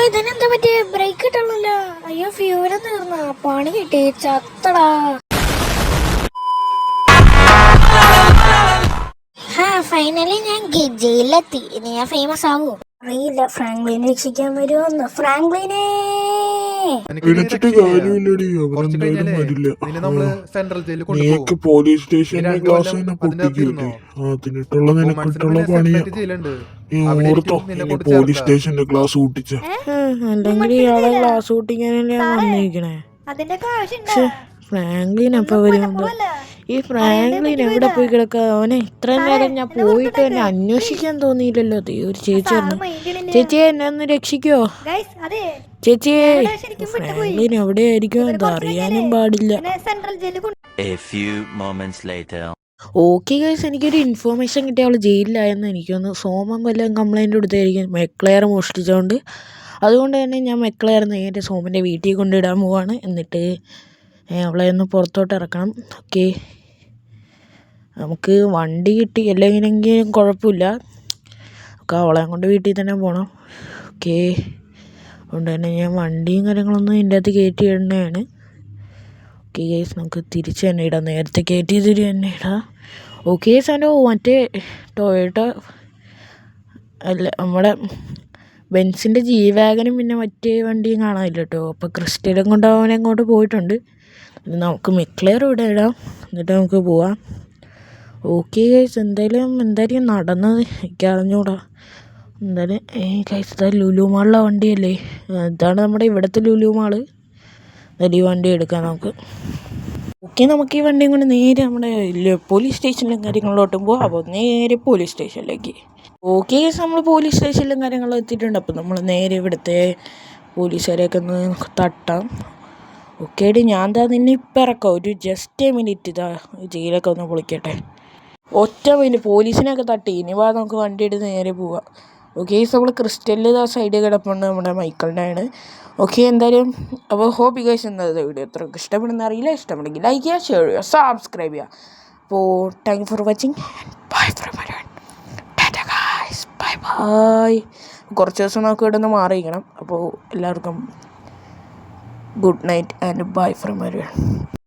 ഇതിനെന്താ പറ്റിയ ബ്രേക്ക് കിട്ടണല്ലോ? അയ്യോ ഫ്യൂരം തീർന്ന പണി കിട്ടി ചത്തടാ. ഫൈനലി ഞാൻ ജയിലെത്തി. ഇനി ഞാൻ ഫേമസ് ആവൂ അറിയില്ല. ഫ്രാങ്ക്ലിനെ രക്ഷിക്കാൻ വരുമോന്ന്. ഫ്രാങ്ക്ലിനെ പോലീസ് സ്റ്റേഷനിലെ ഗ്ലാസ് തന്നെ പൊട്ടിക്കൂലേ? അതിനിട്ടുള്ള നിനക്കിട്ടുള്ള പണിയാ. ഓർത്തോ പോലീസ് സ്റ്റേഷന്റെ ഗ്ലാസ് കൂട്ടിച്ച അല്ലെങ്കിൽ ഇയാളെ ഗ്ലാസ് കൂട്ടിക്കാനല്ലേ ഞാൻ വന്നിരിക്കണേ. ഫ്രാങ്ക്ലിൻ അപ്പൊ വരുമ്പോ ഈ ഫ്രാങ്ക്ലിൻ എവിടെ പോയി കിടക്ക? അവനെ ഇത്രയും നേരം ഞാൻ പോയിട്ട് എന്നെ അന്വേഷിക്കാൻ തോന്നിയില്ലല്ലോ. ഒരു ചേച്ചി പറഞ്ഞു, ചേച്ചി എന്നെ ഒന്ന് രക്ഷിക്കോ ചേച്ചിയെ. ഫ്രാങ്ക്ലിൻ എവിടെയായിരിക്കും അത് അറിയാനും പാടില്ല. ഓക്കെ ഗൈസ്, എനിക്കൊരു ഇൻഫോർമേഷൻ കിട്ടിയ അവൾ ജയിലിലായെന്ന്. എനിക്കൊന്ന് സോമൻ വല്ലതും കംപ്ലൈൻറ്റ് കൊടുത്തായിരിക്കും മെക്ലെയർ മോഷ്ടിച്ചുകൊണ്ട്. അതുകൊണ്ട് തന്നെ ഞാൻ മെക്ലെയർ നേരെ സോമൻ്റെ വീട്ടിൽ കൊണ്ടിടാൻ പോവാണ്. എന്നിട്ട് അവളെ ഒന്ന് പുറത്തോട്ട് ഇറക്കണം. ഓക്കെ, നമുക്ക് വണ്ടി കിട്ടി അല്ലെങ്കിലെങ്കിലും കുഴപ്പമില്ല. ഒക്കെ അവളെ കൊണ്ട് വീട്ടിൽ തന്നെ പോകണം. ഓക്കെ, അതുകൊണ്ട് തന്നെ ഞാൻ വണ്ടിയും കാര്യങ്ങളൊന്നും ഇതിൻ്റെ അകത്ത് കയറ്റി ഇടുന്നതാണ്. ഓക്കെ ഗൈസ്, നമുക്ക് തിരിച്ച് തന്നെ ഇടാം. നേരത്തെ കയറ്റി തിരി തന്നെ ഇടാം. ഓക്കെ സാൻഡോ, മറ്റേ ടൊയോട്ട അല്ല നമ്മുടെ ബെൻസിൻ്റെ ജി വാഗനും പിന്നെ മറ്റേ വണ്ടിയും കാണാനില്ല കേട്ടോ. അപ്പോൾ ക്രിസ്റ്റലും കൊണ്ട് അവനെ അങ്ങോട്ട് പോയിട്ടുണ്ട്. നമുക്ക് മെക്ലെയർ ഇവിടെ ഇടാം, എന്നിട്ട് നമുക്ക് പോവാം. ഓക്കെ ഗൈസ്, എന്തായാലും നടന്നത് എനിക്ക് അറിഞ്ഞൂടാ. എന്തായാലും ഗൈസ്, ഇതാ ലുലു മാളിലെ വണ്ടിയല്ലേ? ഇതാണ് നമ്മുടെ ഇവിടുത്തെ ലുലു മാള്. ഈ വണ്ടി എടുക്കാം നമുക്ക്. ഓക്കെ, നമുക്ക് ഈ വണ്ടിയും കൊണ്ട് നേരെ നമ്മുടെ പോലീസ് സ്റ്റേഷനിലും കാര്യങ്ങളിലോട്ടും പോവാം. അപ്പോൾ നേരെ പോലീസ് സ്റ്റേഷനിലേക്ക്. ഓക്കെ ഗൈസ്, നമ്മൾ പോലീസ് സ്റ്റേഷനിലും കാര്യങ്ങളും എത്തിയിട്ടുണ്ട്. അപ്പോൾ നമ്മൾ നേരെ ഇവിടുത്തെ പോലീസുകാരെയൊക്കെ ഒന്ന് തട്ടാം. ഓക്കെ ഡി, ഞാൻ എന്താ നിന്നെ ഇപ്പം ഇറക്കാം. ഒരു ജസ്റ്റ് മിനിറ്റ്, ഇതാ ജയിലൊക്കെ ഒന്ന് പൊളിക്കട്ടെ. ഒറ്റ മിനിറ്റ് പോലീസിനെയൊക്കെ തട്ടി. ഇനി വാ നമുക്ക് വണ്ടി എടുത്ത് നേരെ പോവാം. ഓക്കെ, നമ്മൾ ക്രിസ്റ്റലിൽ ആ സൈഡിൽ കിടപ്പുണ്ട് നമ്മുടെ മൈക്കിളിൻ്റെ ആണ്. ഓക്കെ, എന്തായാലും അപ്പോൾ ഹോപ്പ് ഗൈസ് എന്താ വീഡിയോ എത്രയൊക്കെ ഇഷ്ടപ്പെടുന്ന അറിയില്ല. ഇഷ്ടപ്പെടുമെങ്കിൽ ലൈക്ക് ചെയ്യുക, ഷെയർ ചെയ്യുക, സബ്സ്ക്രൈബ് ചെയ്യുക. അപ്പോൾ thank you for watching. Bye from Tata guys, bye bye. കുറച്ച് ദിവസം നമുക്ക് ഇവിടെ നിന്ന് മാറിയിരിക്കണം. അപ്പോൾ എല്ലാവർക്കും good night and bye from everyone.